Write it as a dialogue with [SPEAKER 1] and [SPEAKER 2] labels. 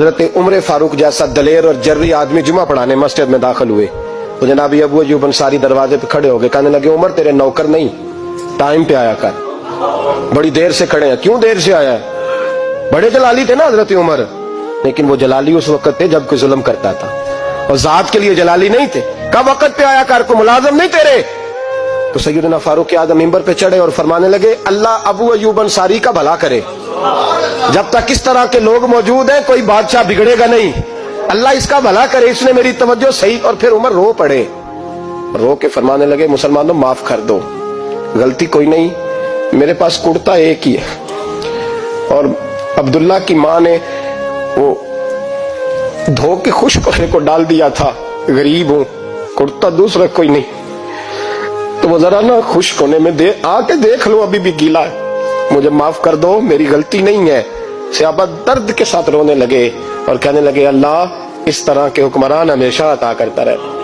[SPEAKER 1] حضرت عمر فاروق جیسا دلیر اور جرری آدمی جمعہ پڑھانے مسجد میں داخل ہوئے تو جناب ابو ایوب انصاری دروازے پہ کھڑے ہو گئے، کہنے لگے عمر تیرے نوکر نہیں، ٹائم پہ آیا کر، بڑی دیر سے کھڑے ہیں، کیوں دیر سے آیا ہے؟ بڑے جلالی تھے نا حضرت عمر، لیکن وہ جلالی اس وقت تھے جب کوئی ظلم کرتا تھا، اور ذات کے لیے جلالی نہیں تھے۔ کب وقت پہ آیا کر، کو ملازم نہیں تیرے؟ تو سیدنا فاروق اعظم ممبر پہ چڑھے اور فرمانے لگے اللہ ابو ایوب انصاری کا بھلا کرے، جب تک اس طرح کے لوگ موجود ہیں کوئی بادشاہ بگڑے گا نہیں، اللہ اس کا بھلا کرے، اس نے میری توجہ صحیح۔ اور پھر عمر رو پڑے، رو کے فرمانے لگے مسلمانوں معاف کر دو، غلطی کوئی نہیں، میرے پاس کرتا ایک ہی ہے، اور عبداللہ کی ماں نے وہ دھو کے خشک ہونے کو ڈال دیا تھا، غریب ہوں، کرتا دوسرا کوئی نہیں، تو وہ ذرا نا خشک ہونے میں آ کے دیکھ لو ابھی بھی گیلا ہے، مجھے معاف کر دو، میری غلطی نہیں ہے۔ صحابہ درد کے ساتھ رونے لگے اور کہنے لگے اللہ اس طرح کے حکمران ہمیشہ عطا کرتا رہے۔